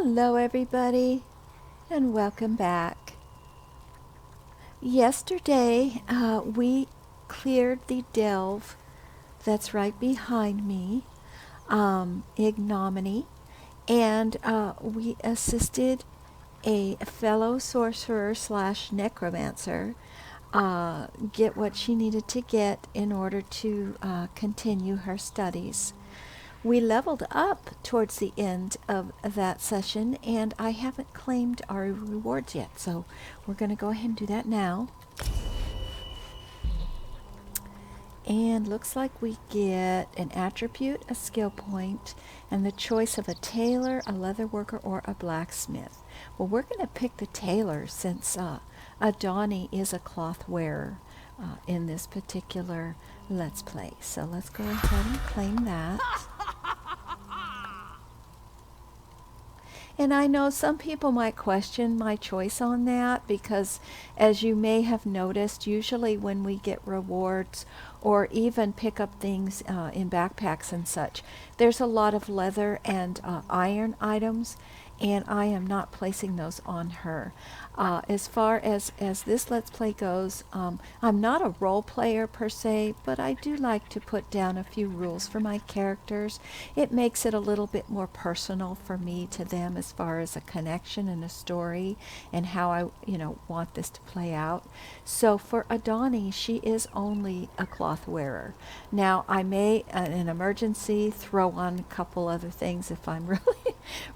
Hello, everybody, and welcome back. Yesterday, we cleared the delve that's right behind me, ignominy, and we assisted a fellow sorcerer slash necromancer get what she needed to get in order to continue her studies. We leveled up towards the end of that session, and I haven't claimed our rewards yet, so we're going to go ahead and do that now. And looks like we get an attribute, a skill point, and the choice of a tailor, a leather worker, or a blacksmith. Well, we're going to pick the tailor since Adawni is a cloth wearer in this particular Let's Play. So let's go ahead and claim that. And I know some people might question my choice on that because, as you may have noticed, usually when we get rewards or even pick up things in backpacks and such, there's a lot of leather and iron items, and I am not placing those on her. As far as this Let's Play goes, I'm not a role player per se, but I do like to put down a few rules for my characters. It makes it a little bit more personal for me to them as far as a connection and a story and how I want this to play out. So for Adawni, she is only a cloth wearer. Now I may in an emergency throw on a couple other things if I'm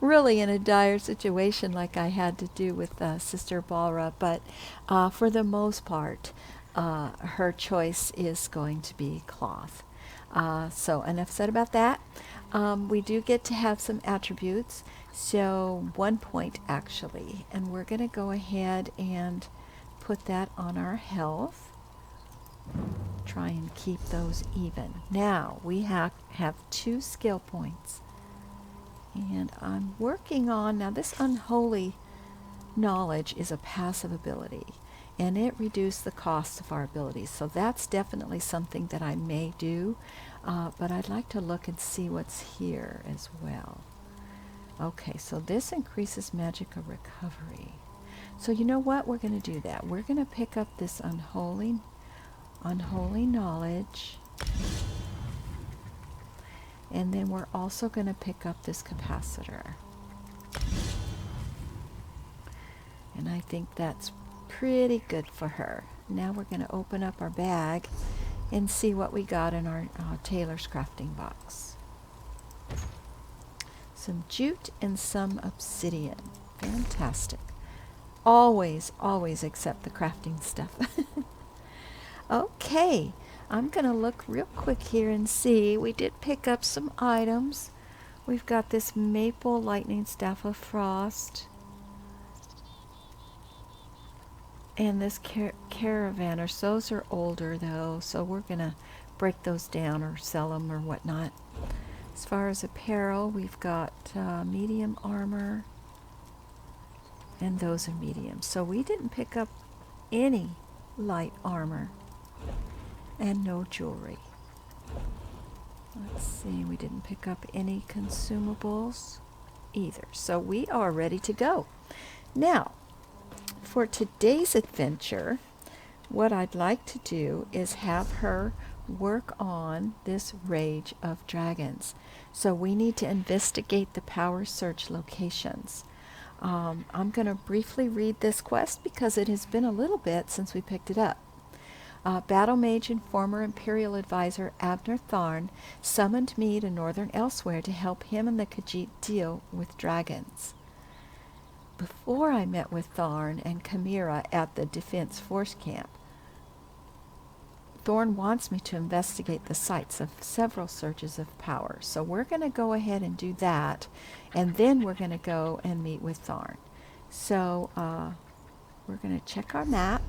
really in a dire situation like I had to do with Sister Balra, but for the most part, her choice is going to be cloth. So enough said about that. We do get to have some attributes, so 1 point actually, and we're going to go ahead and put that on our health. Try and keep those even. Now we have 2 skill points. And I'm working on, now this unholy knowledge is a passive ability, and it reduced the cost of our abilities. So that's definitely something that I may do, but I'd like to look and see what's here as well. Okay, so this increases magica recovery. So you know what? We're going to do that. We're going to pick up this unholy knowledge. And then we're also going to pick up this capacitor. And I think that's pretty good for her. Now we're going to open up our bag and see what we got in our tailor's crafting box. Some jute and some obsidian. Fantastic. Always accept the crafting stuff. Okay. I'm going to look real quick here and see. We did pick up some items. We've got this maple lightning staff of frost. And this caravanner. So those are older though, so we're going to break those down or sell them or whatnot. As far as apparel, we've got medium armor. And those are medium. So we didn't pick up any light armor. And no jewelry. Let's see, we didn't pick up any consumables either. So we are ready to go. Now, for today's adventure, what I'd like to do is have her work on this Rage of Dragons. So we need to investigate the power surge locations. I'm going to briefly read this quest because it has been a little bit since we picked it up. Battle Mage and former Imperial advisor Abner Tharn summoned me to Northern Elsewhere to help him and the Khajiit deal with dragons. Before I met with Tharn and Chimera at the Defense Force Camp, Thorn wants me to investigate the sites of several surges of power. So we're going to go ahead and do that, and then we're going to go and meet with Tharn. So we're going to check our map.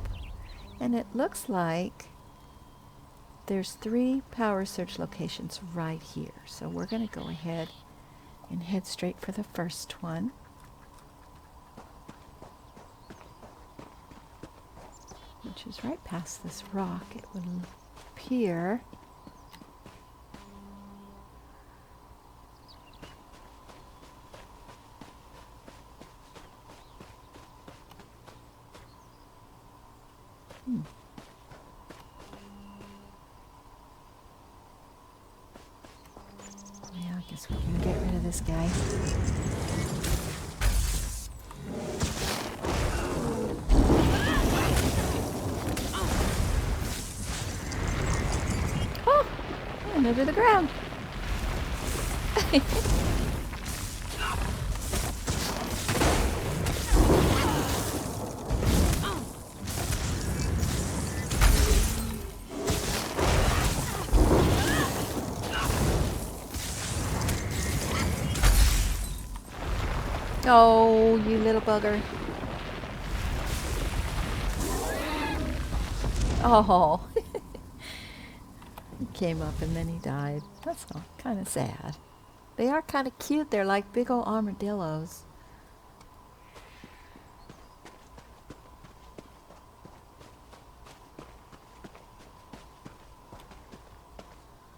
And it looks like there's 3 power surge locations right here. So we're going to go ahead and head straight for the first one. Which is right past this rock, it would appear. I guess we can get rid of this guy. Oh! I'm under the ground. Oh, you little bugger. Oh. He came up and then he died. That's kind of sad. They are kind of cute. They're like big old armadillos.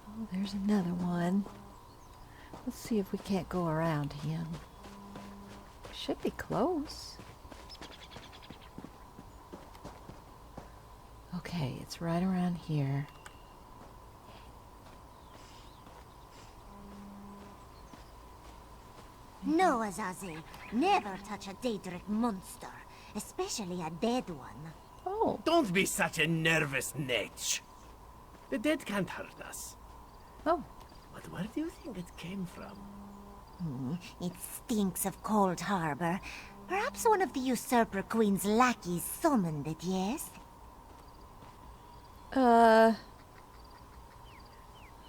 Oh, there's another one. Let's see if we can't go around him. Should be close. Okay, it's right around here. No, Azazel. Never touch a Daedric monster, especially a dead one. Oh. Don't be such a nervous netch. The dead can't hurt us. Oh. But where do you think it came from? It stinks of Cold Harbor. Perhaps one of the Usurper Queen's lackeys summoned it, yes?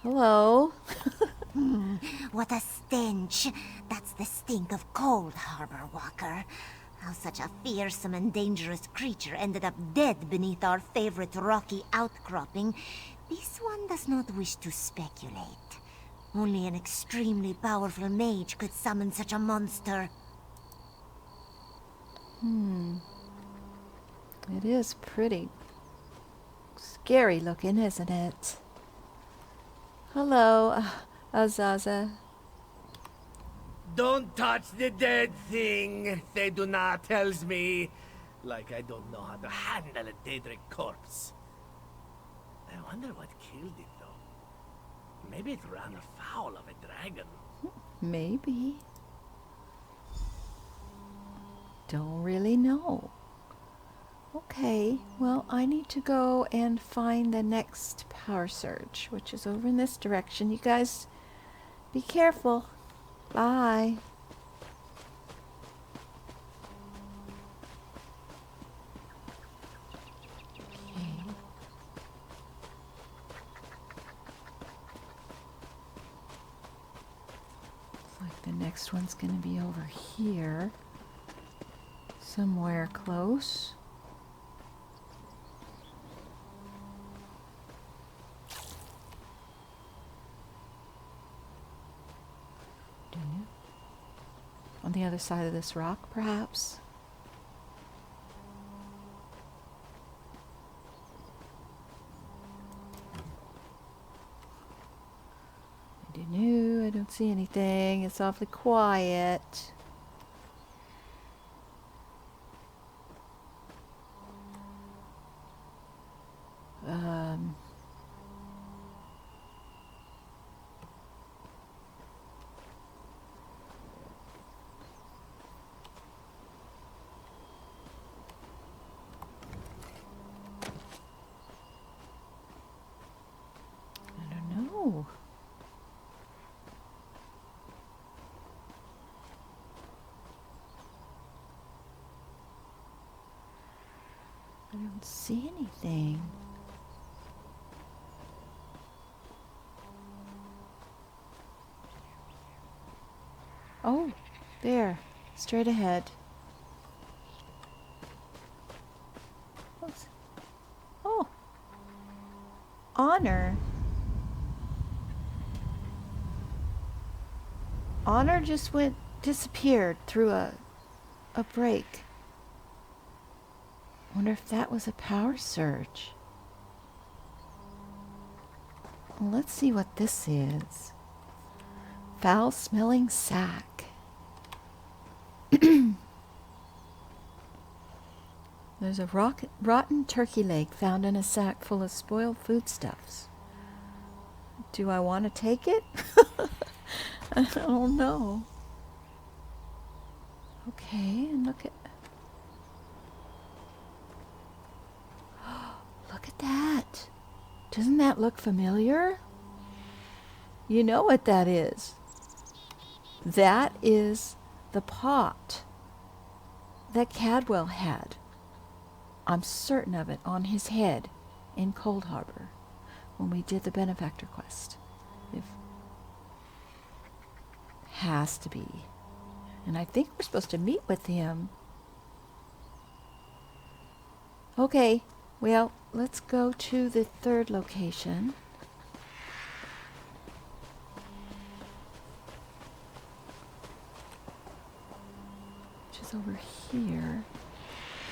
Hello? What a stench. That's the stink of Cold Harbor, Walker. How such a fearsome and dangerous creature ended up dead beneath our favorite rocky outcropping, this one does not wish to speculate. Only an extremely powerful mage could summon such a monster. It is pretty scary looking, isn't it? Hello, Azaza. Don't touch the dead thing, Theduna tells me. Like I don't know how to handle a Daedric corpse. I wonder what killed it, though. Maybe it ran afoul of a dragon. Maybe. Don't really know. Okay, well, I need to go and find the next power surge, which is over in this direction. You guys, be careful. Bye. Okay. Looks like the next one's going to be over here. Somewhere close. On the other side of this rock, perhaps? I don't see anything. It's awfully quiet. I don't know. I don't see anything. Oh, there, straight ahead. Oh, Honor. Honor just disappeared through a break. Wonder if that was a power surge. Well, let's see what this is. Foul-smelling sack. There's a rotten turkey leg found in a sack full of spoiled foodstuffs. Do I want to take it? I don't know. Okay, and look at look at that. Doesn't that look familiar? You know what that is. That is the pot that Cadwell had. I'm certain of it, on his head in Cold Harbor when we did the benefactor quest. If has to be. And I think we're supposed to meet with him. Okay, well, let's go to the third location. Which is over here.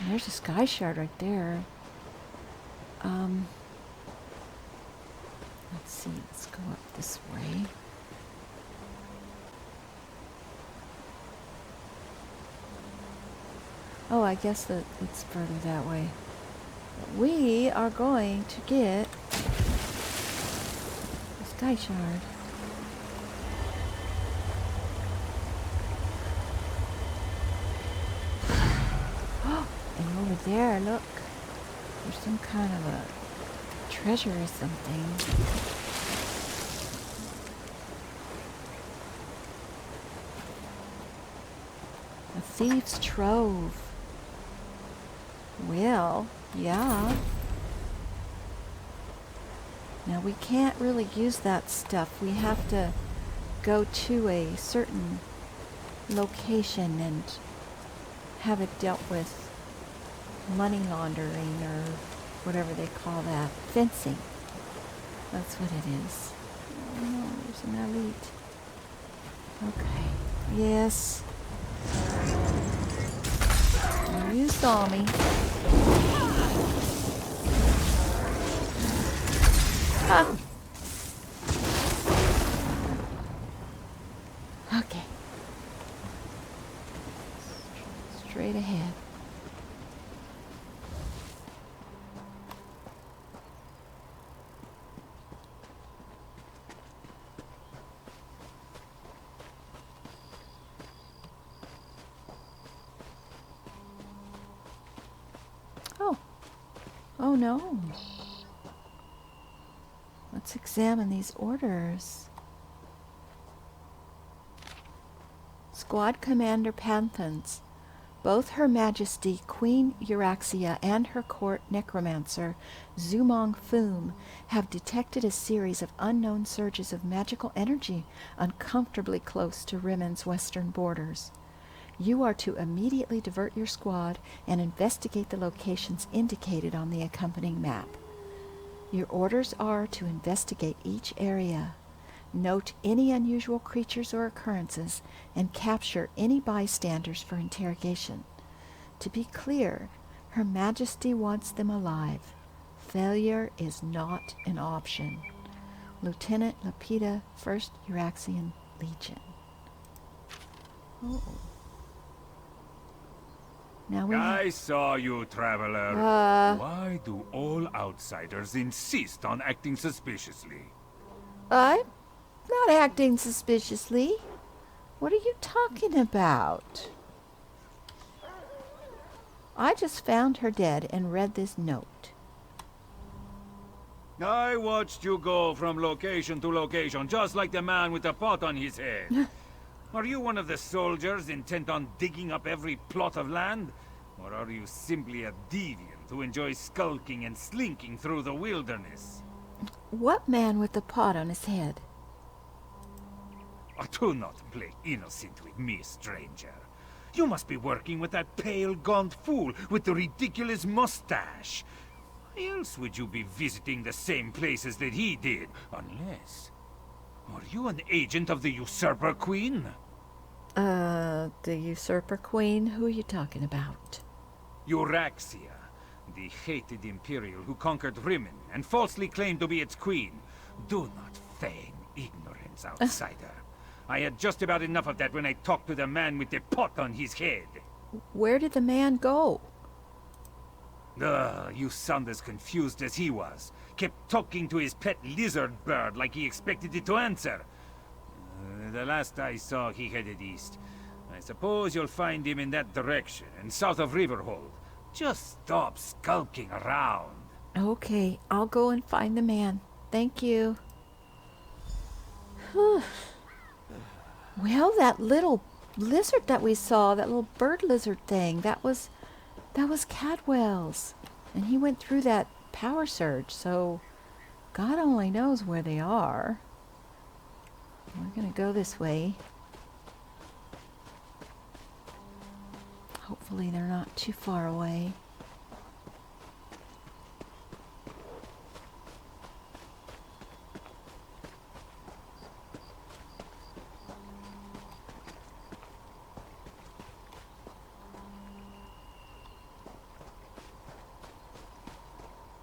And there's a sky shard right there. Let's see, let's go up this way. Oh, I guess that it's further that way. We are going to get a sky shard. And over there, look. There's some kind of a treasure or something. A thief's trove. Well, yeah. Now we can't really use that stuff. We have to go to a certain location and have it dealt with money laundering or whatever they call that. Fencing. That's what it is. Oh no, there's an elite. Okay. Yes. You saw me. Ah. Okay. Straight ahead. Oh. Oh no. Let's examine these orders. Squad Commander Panthans. Both Her Majesty Queen Euraxia and her court necromancer Zumong Foom have detected a series of unknown surges of magical energy uncomfortably close to Rimmond's western borders. You are to immediately divert your squad and investigate the locations indicated on the accompanying map. Your orders are to investigate each area, note any unusual creatures or occurrences, and capture any bystanders for interrogation. To be clear, Her Majesty wants them alive. Failure is not an option. Lieutenant Lapita, 1st Euraxian Legion. Oh. Now we I saw you, traveler. Why do all outsiders insist on acting suspiciously? I'm not acting suspiciously. What are you talking about? I just found her dead and read this note. I watched you go from location to location, just like the man with the pot on his head. Are you one of the soldiers intent on digging up every plot of land? Or are you simply a deviant who enjoys skulking and slinking through the wilderness? What man with the pot on his head? Do not play innocent with me, stranger. You must be working with that pale, gaunt fool with the ridiculous mustache. Why else would you be visiting the same places that he did? Unless... Are you an agent of the Usurper Queen? The Usurper Queen? Who are you talking about? Euraxia, the hated Imperial who conquered Rimmon and falsely claimed to be its queen. Do not feign ignorance, outsider. I had just about enough of that when I talked to the man with the pot on his head. Where did the man go? You sound as confused as he was. Kept talking to his pet lizard bird like he expected it to answer. The last I saw, he headed east. I suppose you'll find him in that direction, and south of Riverhold. Just stop skulking around. Okay, I'll go and find the man. Thank you. Whew. Well, that little lizard that we saw, that little bird lizard thing, that was Cadwell's. And he went through that power surge, so God only knows where they are. We're gonna go this way. Hopefully they're not too far away.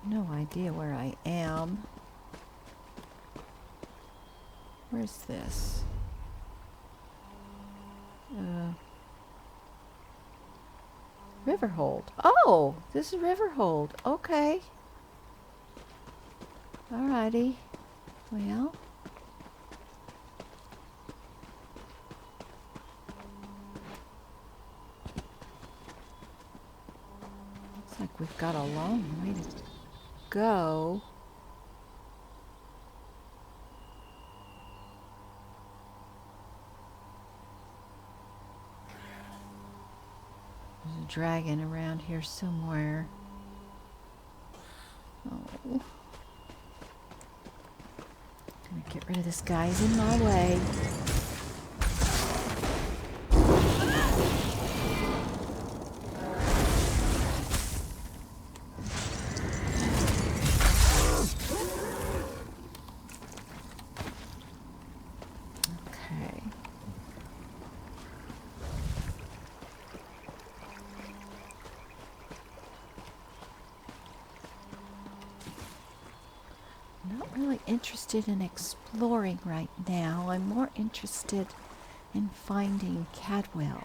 No idea where I am. Where's this? Riverhold. Oh, this is Riverhold. Okay. Alrighty. Well. Looks like we've got a long way to go. There's a dragon around here somewhere. Oh. Gonna get rid of this guy. He's in my way. Okay. Not really interested in exploring right now. I'm more interested in finding Cadwell.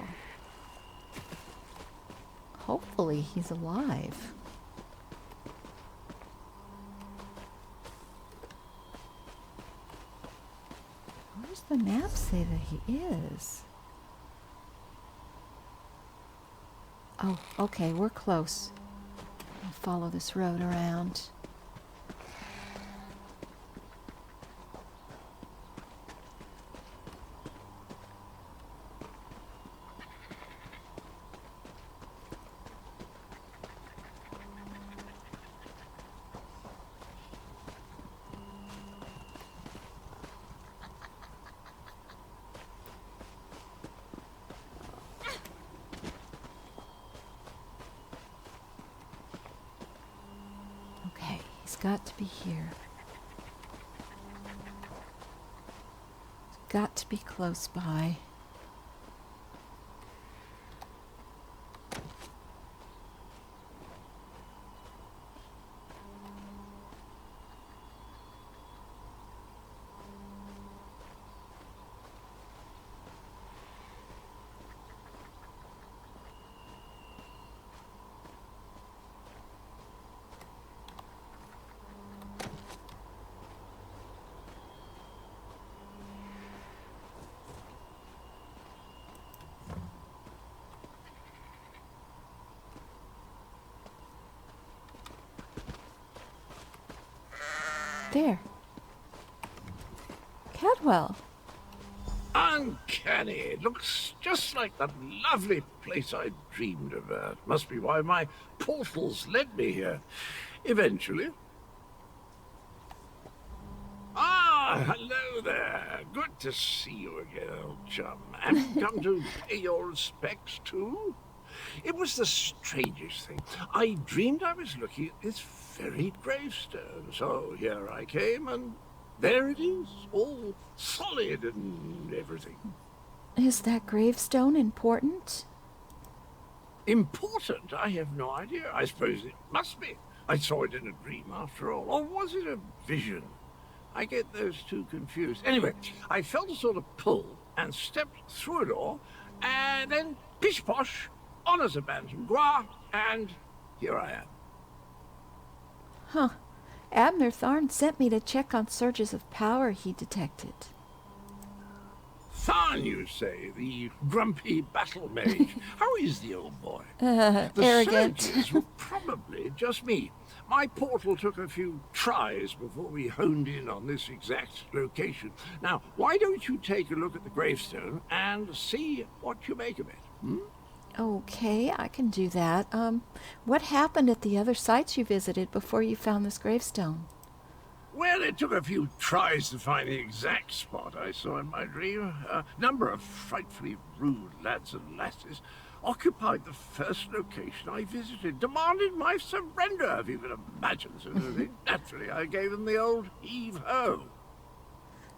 Hopefully he's alive. Where's the map say that he is? Oh, okay, we're close. I'll follow this road around. Okay, he's got to be here. He's got to be close by. There. Cadwell. Uncanny. It looks just like that lovely place I dreamed about. Must be why my portals led me here. Eventually. Ah, hello there. Good to see you again, old chum. Have you come to pay your respects, too? It was the strangest thing. I dreamed I was looking at this very gravestone. So here I came, and there it is, all solid and everything. Is that gravestone important? Important? I have no idea. I suppose it must be. I saw it in a dream, after all. Or was it a vision? I get those two confused. Anyway, I felt a sort of pull and stepped through a door, and then pish-posh, honours a bantam gras, and here I am. Huh. Abner Tharn sent me to check on surges of power he detected. Tharn, you say, the grumpy battle mage. How is the old boy? The Arrogant. surgeons were probably just me. My portal took a few tries before we honed in on this exact location. Now, why don't you take a look at the gravestone and see what you make of it? Hmm? Okay, I can do that. What happened at the other sites you visited before you found this gravestone? Well, it took a few tries to find the exact spot I saw in my dream. A number of frightfully rude lads and lasses occupied the first location I visited, demanded my surrender, if you can imagine such a thing. Naturally, I gave them the old heave-ho.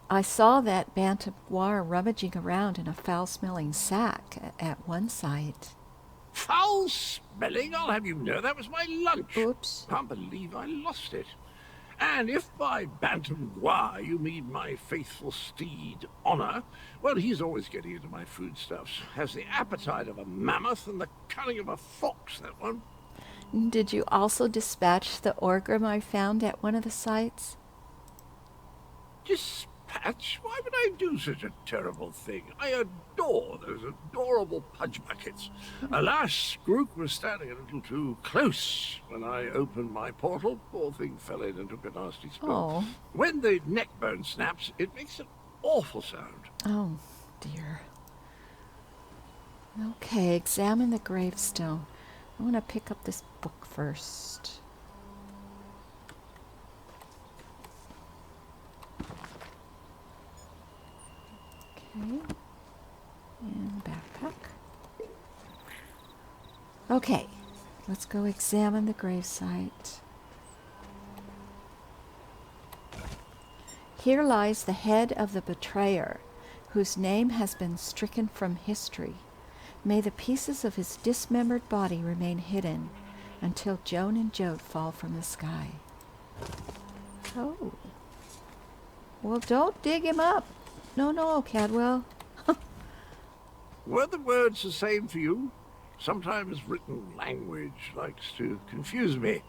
I saw that bantam guar rummaging around in a foul-smelling sack at one site. Foul-smelling? I'll have you know that was my lunch. Oops. Can't believe I lost it. And if by bantam guar you mean my faithful steed, Honor, well, he's always getting into my foodstuffs. Has the appetite of a mammoth and the cunning of a fox, that one. Did you also dispatch the orgrim I found at one of the sites? Dispatch? Why would I do such a terrible thing? I adore those adorable pudge buckets. Alas, Grook was standing a little too close when I opened my portal. Poor thing fell in and took a nasty spill. Oh. When the neck bone snaps, it makes an awful sound. Oh, dear. Okay, examine the gravestone. I want to pick up this book first. Okay. And backpack. Okay, let's go examine the gravesite. Here lies the head of the betrayer, whose name has been stricken from history. May the pieces of his dismembered body remain hidden until Joan and Jode fall from the sky. Oh. Well, don't dig him up. No, Cadwell. Were the words the same for you? Sometimes written language likes to confuse me.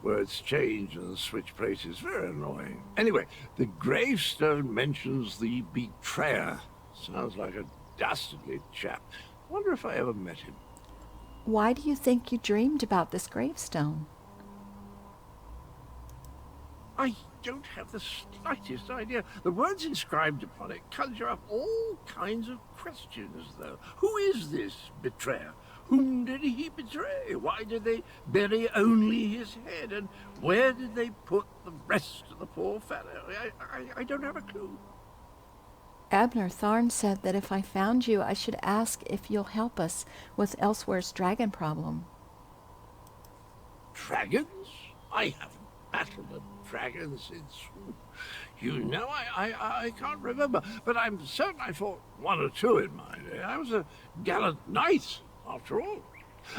Words change and switch places. Very annoying. Anyway, the gravestone mentions the betrayer. Sounds like a dastardly chap. Wonder if I ever met him. Why do you think you dreamed about this gravestone? I don't have the slightest idea. The words inscribed upon it conjure up all kinds of questions, though. Who is this betrayer? Whom did he betray? Why did they bury only his head? And where did they put the rest of the poor fellow? I don't have a clue. Abner Tharn said that if I found you, I should ask if you'll help us with Elsewhere's dragon problem. Dragons? I haven't battled a dragon since... You know, I can't remember, but I'm certain I fought one or two in my day. I was a gallant knight, after all.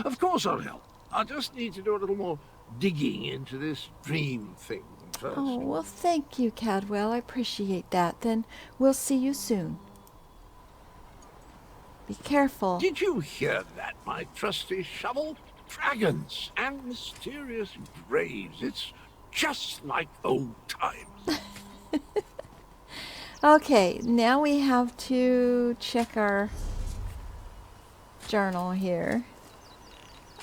Of course I'll help. I'll just need to do a little more digging into this dream thing first. Oh, well, thank you, Cadwell. I appreciate that. Then we'll see you soon. Be careful. Did you hear that, my trusty shovel? Dragons and mysterious graves. It's just like old times. Okay, now we have to check our journal here.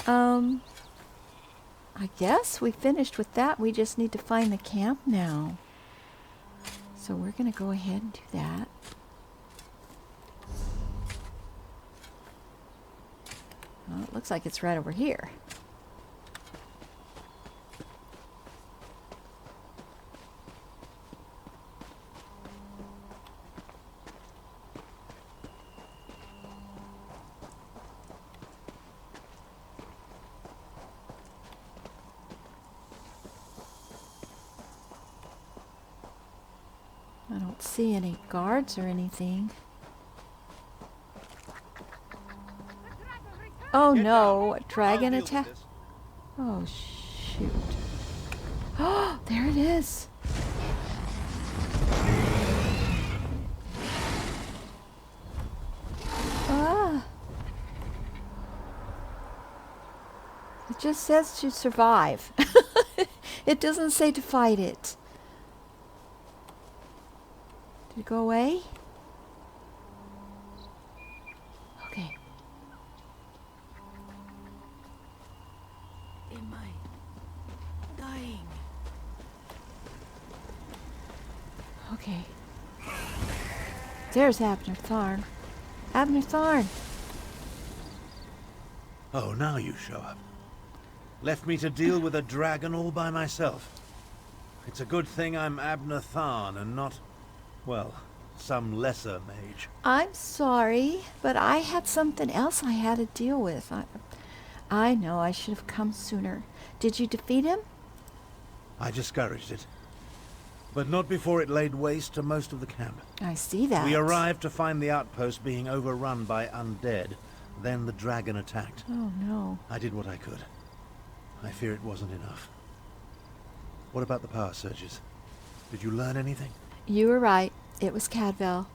I guess we finished with that. We just need to find the camp now. So we're going to go ahead and do that. Well, it looks like it's right over here. I don't see any guards or anything. Oh no, a dragon attack. Oh shoot. Oh, there it is. Ah. It just says to survive. It doesn't say to fight it. Did it go away? There's Abner Tharn. Abner Tharn! Oh, now you show up. Left me to deal with a dragon all by myself. It's a good thing I'm Abner Tharn and not, well, some lesser mage. I'm sorry, but I had something else I had to deal with. I know I should have come sooner. Did you defeat him? I discouraged it. But not before it laid waste to most of the camp. I see that. We arrived to find the outpost being overrun by undead. Then the dragon attacked. Oh, no. I did what I could. I fear it wasn't enough. What about the power surges? Did you learn anything? You were right. It was Cadwell.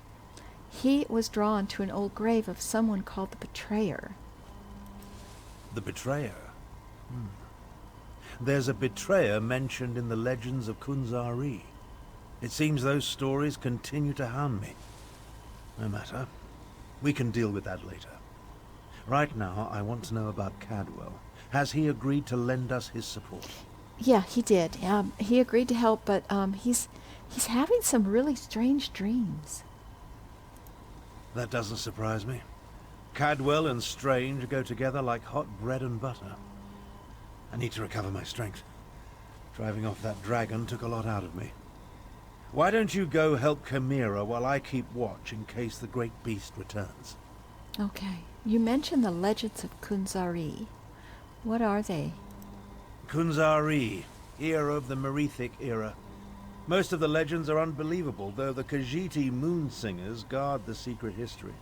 He was drawn to an old grave of someone called the Betrayer. The Betrayer? There's a Betrayer mentioned in the legends of Kunzari. It seems those stories continue to hound me. No matter. We can deal with that later. Right now, I want to know about Cadwell. Has he agreed to lend us his support? Yeah, he did. He agreed to help, but he's having some really strange dreams. That doesn't surprise me. Cadwell and Strange go together like hot bread and butter. I need to recover my strength. Driving off that dragon took a lot out of me. Why don't you go help Chimera while I keep watch in case the great beast returns? Okay. You mentioned the legends of Kunzari. What are they? Kunzari, era of the Merethic era. Most of the legends are unbelievable, though the Khajiiti moon singers guard the secret history.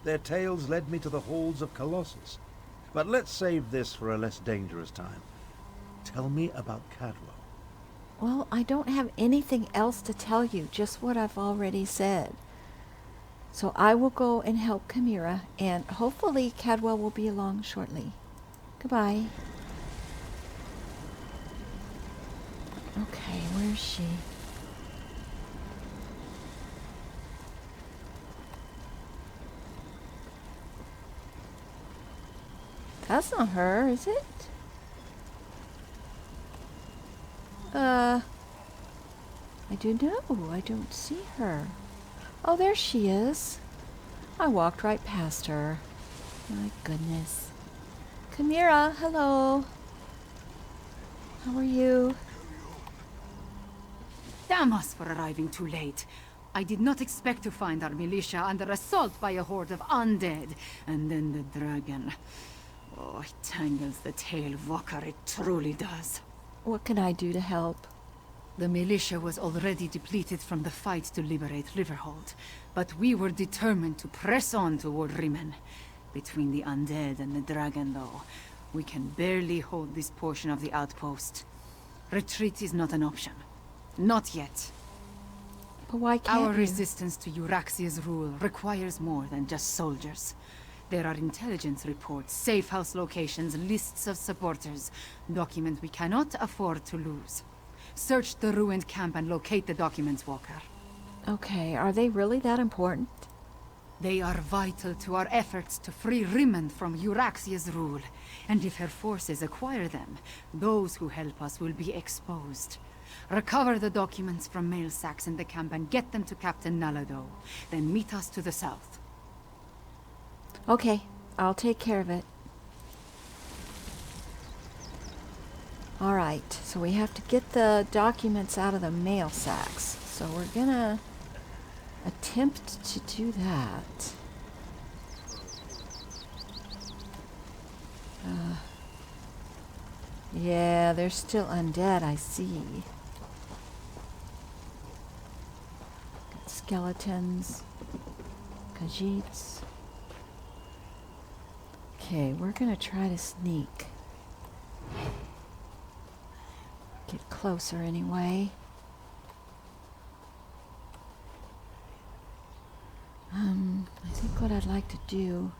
Their tales led me to the halls of Colossus. But let's save this for a less dangerous time. Tell me about Cadwell. Well, I don't have anything else to tell you, just what I've already said. So I will go and help Chimera, and hopefully Cadwell will be along shortly. Goodbye. Okay, where's she? That's not her, is it? I do know. I don't see her. Oh, there she is. I walked right past her. My goodness. Chimera, hello. How are you? Damn us for arriving too late. I did not expect to find our militia under assault by a horde of undead. And then the dragon. Oh, it tangles the tail, Walker, it truly does. What can I do to help? The militia was already depleted from the fight to liberate Riverhold, but we were determined to press on toward Rimen. Between the undead and the dragon, though, we can barely hold this portion of the outpost. Retreat is not an option. Not yet. But why can't Our you? resistance to Euraxia's rule requires more than just soldiers. There are intelligence reports, safe house locations, lists of supporters, documents we cannot afford to lose. Search the ruined camp and locate the documents, Walker. Okay, are they really that important? They are vital to our efforts to free Rimmond from Euraxia's rule. And if her forces acquire them, those who help us will be exposed. Recover the documents from mail sacks in the camp and get them to Captain Nalado. Then meet us to the south. Okay, I'll take care of it. Alright, so we have to get the documents out of the mail sacks. So we're gonna attempt to do that. Yeah, they're still undead, I see. Got skeletons, Khajiits. Okay, we're gonna try to sneak. Get closer anyway. I think what I'd like to do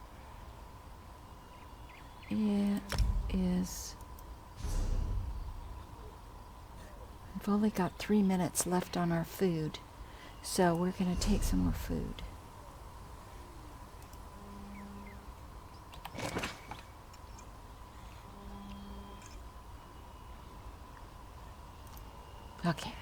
is we've only got 3 minutes left on our food, so we're gonna take some more food. Okay.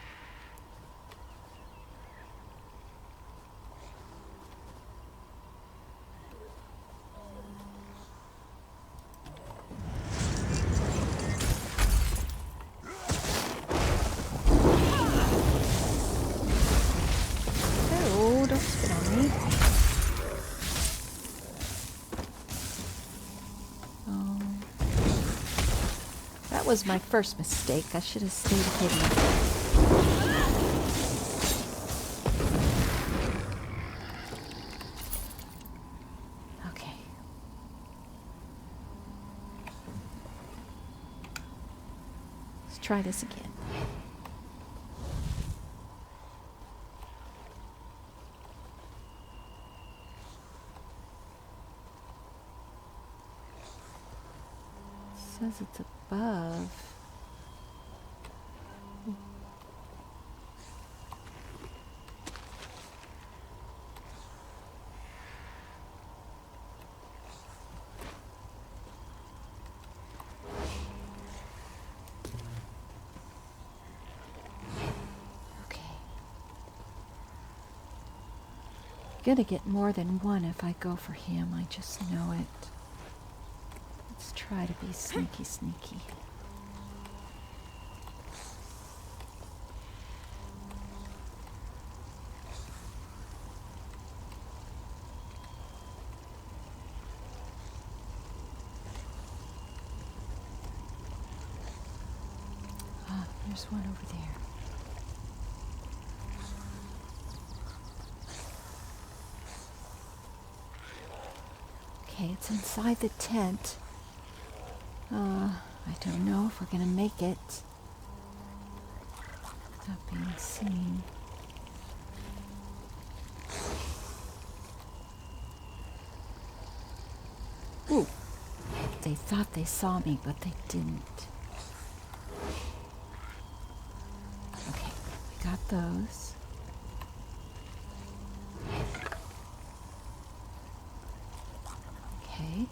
was my first mistake. I should have stayed hidden. Okay. Let's try this again. Says it's above. Okay. Gonna get more than one if I go for him. I just know it. Let's try to be sneaky, sneaky. Ah, there's one over there. Okay, it's inside the tent. I don't know if we're gonna make it. Without being seen. Ooh. They thought they saw me, but they didn't. Okay, we got those. Okay.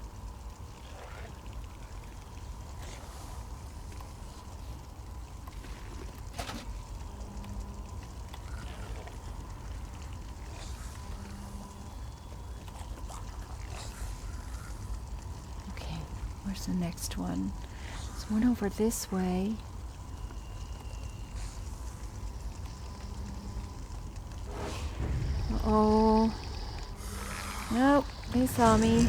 Where's the next one? There's one over this way. Uh-oh. Nope, they saw me.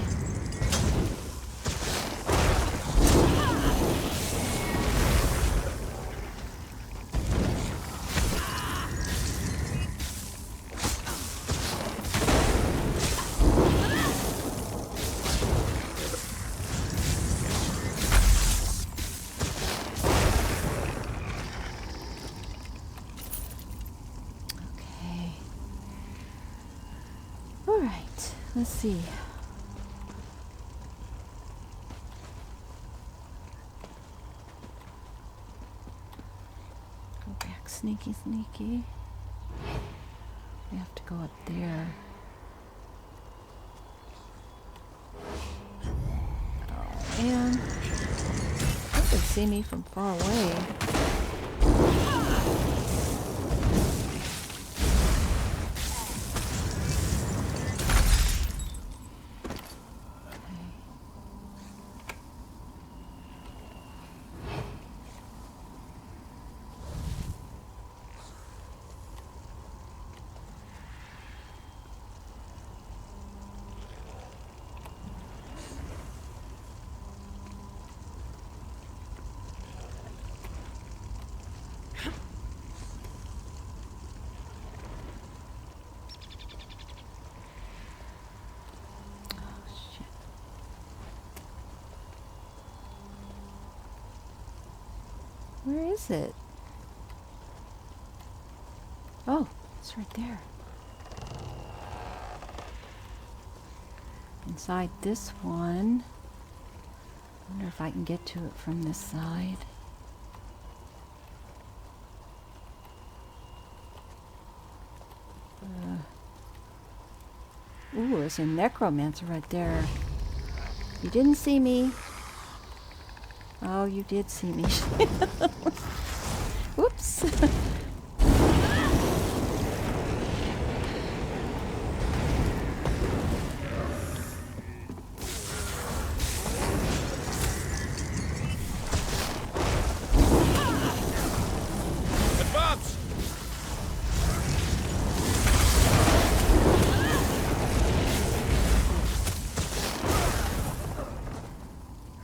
Alright, let's see. Go back sneaky, sneaky. We have to go up there. Oh man. They could see me from far away. Where is it? Oh, it's right there. Inside this one. I wonder if I can get to it from this side. Ooh, there's a necromancer right there. You didn't see me. Oh, you did see me. Whoops. Advance!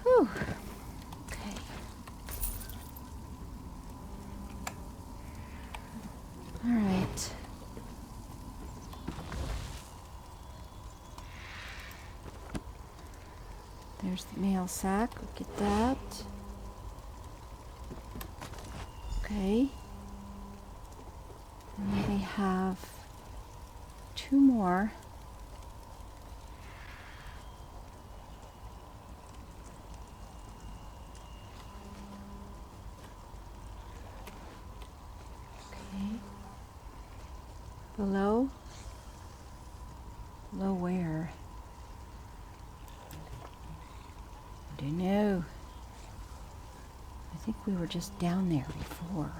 Whew. Okay. There's the mail sack. Look at that. Okay. And then we have 2 more. Okay. Below? Below where? I don't know. I think we were just down there before.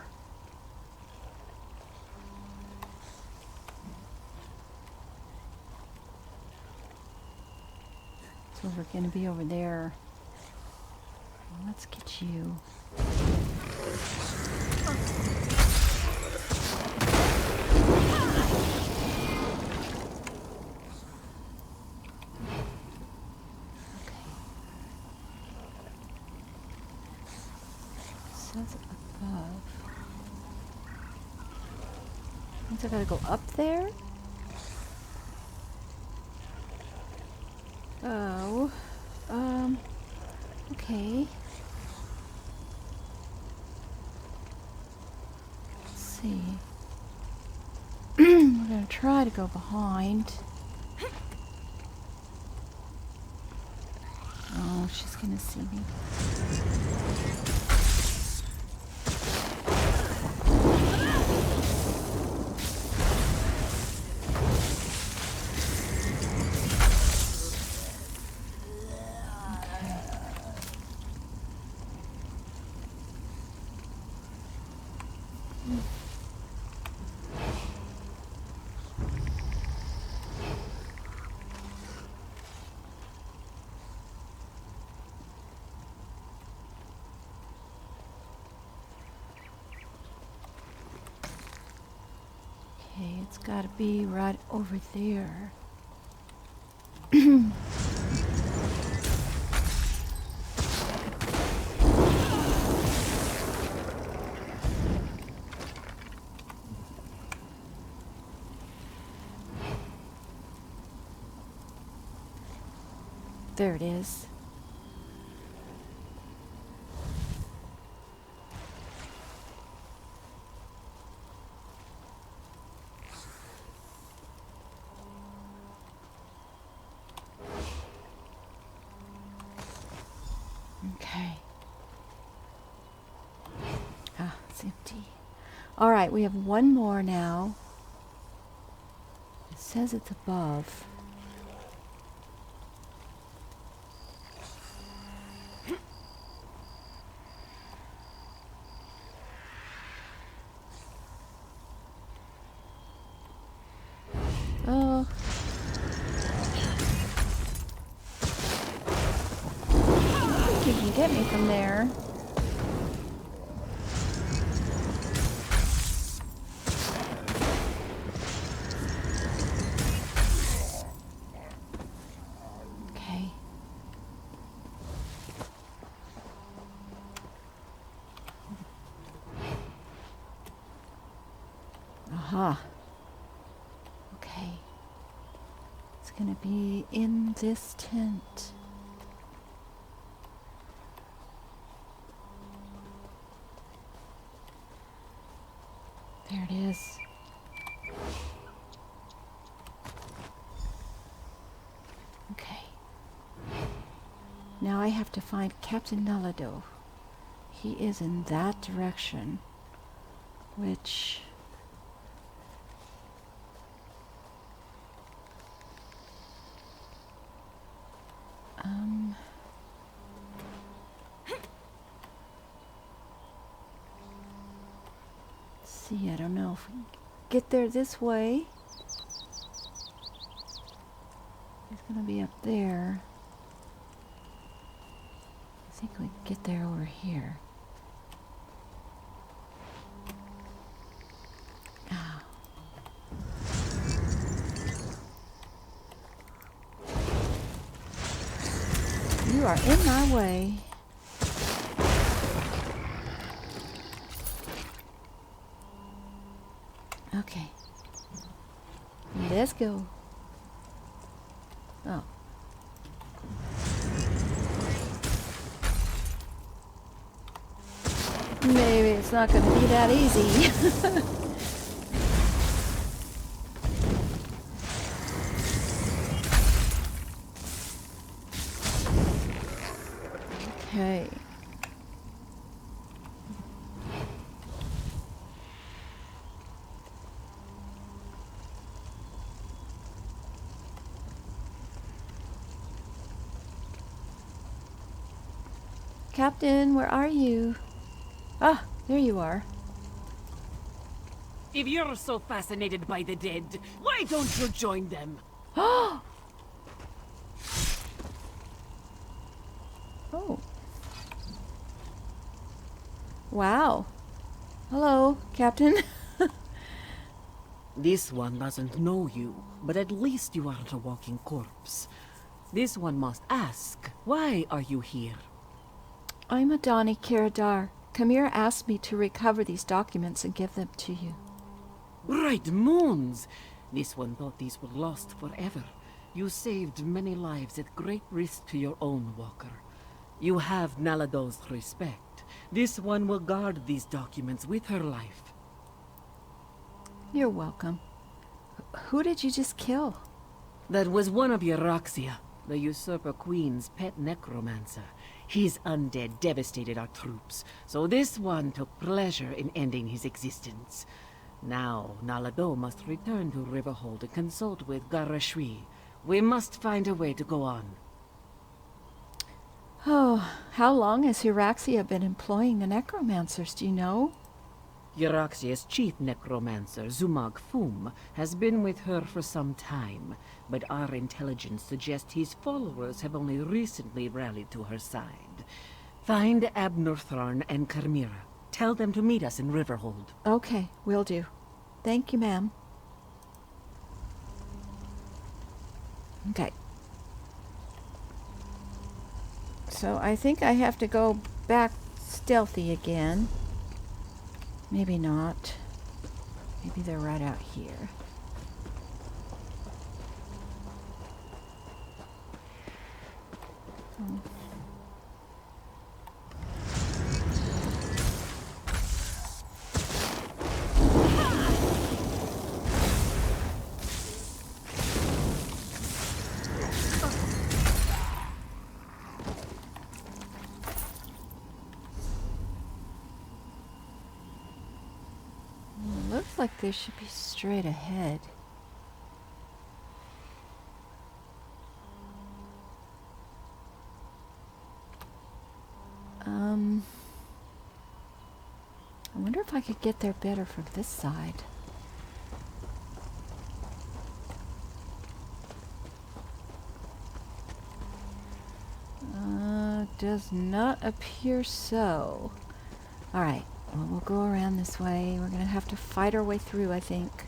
So we're going to be over there. Well, let's get you. Says above. Means I gotta go up there? Oh. Okay. Let's see. We're gonna try to go behind. Oh, she's gonna see me. Okay, it's gotta be right over there. There it is. Okay. Ah, it's empty. All right, we have one more now. It says it's above. Oh. I think you can get me from there. Okay. Aha. Okay. It's gonna be in this tent. There it is. Okay. Now I have to find Captain Nalado. He is in that direction, which... see, I don't know if we can get there this way. It's gonna be up there. I think we can get there over here. Ah. You are in my way. Okay. Let's go. Oh. Maybe it's not going to be that easy. Okay. Captain, where are you? Ah, there you are. If you're so fascinated by the dead, why don't you join them? Oh. Wow. Hello, Captain. This one doesn't know you, but at least you aren't a walking corpse. This one must ask, why are you here? I'm Adawni Kiradar. Kamir asked me to recover these documents and give them to you. Bright moons! This one thought these were lost forever. You saved many lives at great risk to your own walker. You have Nalado's respect. This one will guard these documents with her life. You're welcome. Who did you just kill? That was one of Euryxia, the usurper queen's pet necromancer. His undead devastated our troops, so this one took pleasure in ending his existence. Now, Nalado must return to Riverhold and consult with Garashwi. We must find a way to go on. Oh, how long has Euryxia been employing the necromancers, do you know? Euryxia's chief necromancer, Zumag Fum, has been with her for some time, but our intelligence suggests his followers have only recently rallied to her side. Find Abnortharn and Carmira. Tell them to meet us in Riverhold. Okay, will do. Thank you, ma'am. Okay. So I think I have to go back stealthy again. Maybe not. Maybe they're right out here. Oh. Looks like they should be straight ahead. I wonder if I could get there better from this side. Does not appear so. Alright, well, we'll go around this way. We're gonna have to fight our way through, I think.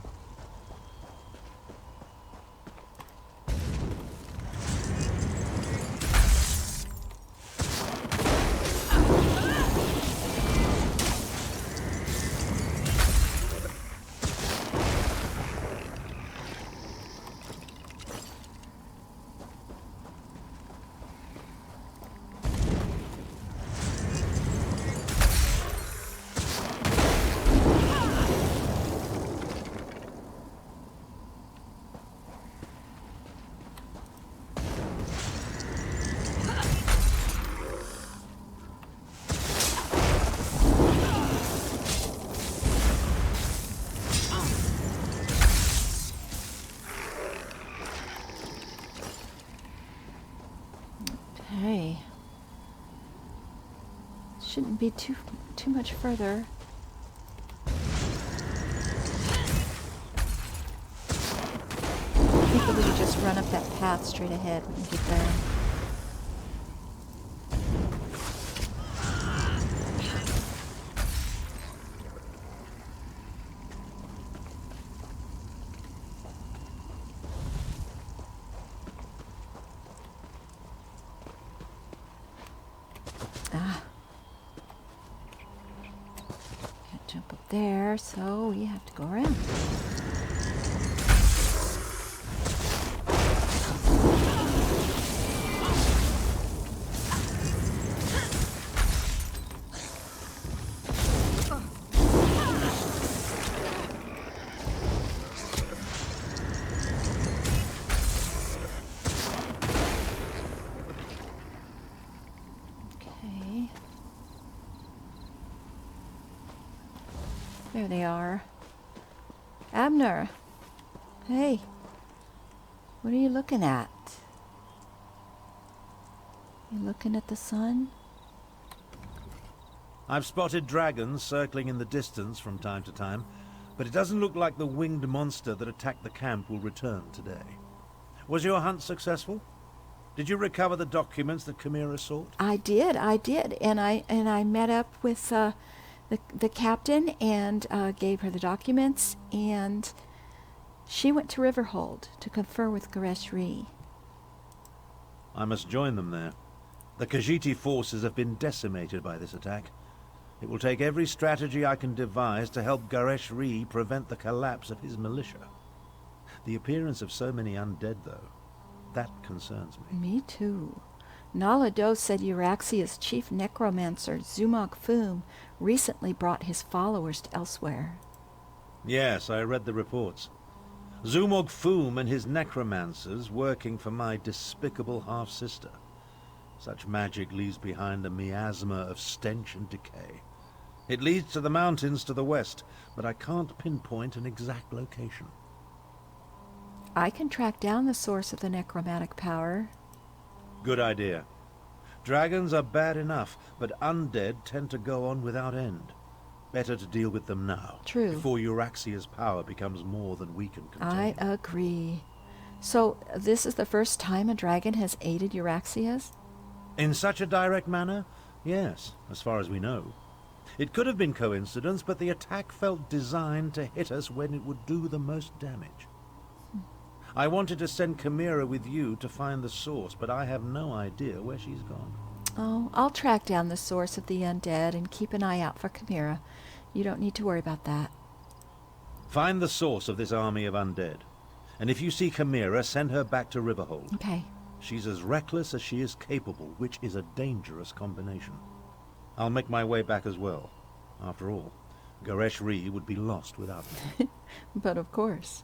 Okay. Shouldn't be too much further. I think that we could just run up that path straight ahead when we get there. Can't jump up there, so we have to go around. There they are. Abner. Hey. What are you looking at? You looking at the sun? I've spotted dragons circling in the distance from time to time, but it doesn't look like the winged monster that attacked the camp will return today. Was your hunt successful? Did you recover the documents that Chimera sought? I did, and I met up with the captain and gave her the documents, and she went to Riverhold to confer with Garesh Ree. I must join them there. The Khajiiti forces have been decimated by this attack. It will take every strategy I can devise to help Garesh Ree prevent the collapse of his militia. The appearance of so many undead, though, that concerns me. Me too. Nala Do said Euraxia's chief necromancer, Zumog Foom, recently brought his followers to elsewhere. Yes, I read the reports. Zumog Foom and his necromancers working for my despicable half-sister. Such magic leaves behind a miasma of stench and decay. It leads to the mountains to the west, but I can't pinpoint an exact location. I can track down the source of the necromantic power. Good idea. Dragons are bad enough, but undead tend to go on without end. Better to deal with them now. True. Before Euraxia's power becomes more than we can contain. I agree. So, this is the first time a dragon has aided Euraxia's? In such a direct manner? Yes, as far as we know. It could have been coincidence, but the attack felt designed to hit us when it would do the most damage. I wanted to send Chimera with you to find the source, but I have no idea where she's gone. Oh, I'll track down the source of the undead and keep an eye out for Chimera. You don't need to worry about that. Find the source of this army of undead. And if you see Chimera, send her back to Riverhold. Okay. She's as reckless as she is capable, which is a dangerous combination. I'll make my way back as well. After all, Garesh Ree would be lost without me. But of course.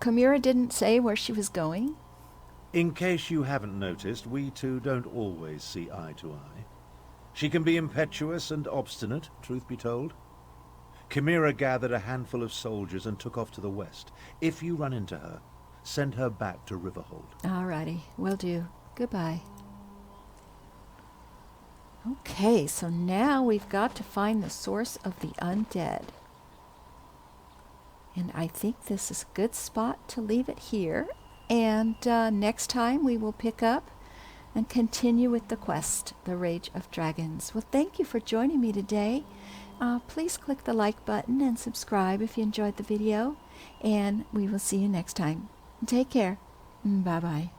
Chimera didn't say where she was going? In case you haven't noticed, we two don't always see eye to eye. She can be impetuous and obstinate, truth be told. Chimera gathered a handful of soldiers and took off to the west. If you run into her, send her back to Riverhold. Alrighty, will do. Goodbye. Okay, so now we've got to find the source of the undead. And I think this is a good spot to leave it here. And next time we will pick up and continue with the quest, The Rage of Dragons. Well, thank you for joining me today. Please click the like button and subscribe if you enjoyed the video. And we will see you next time. Take care. Bye-bye.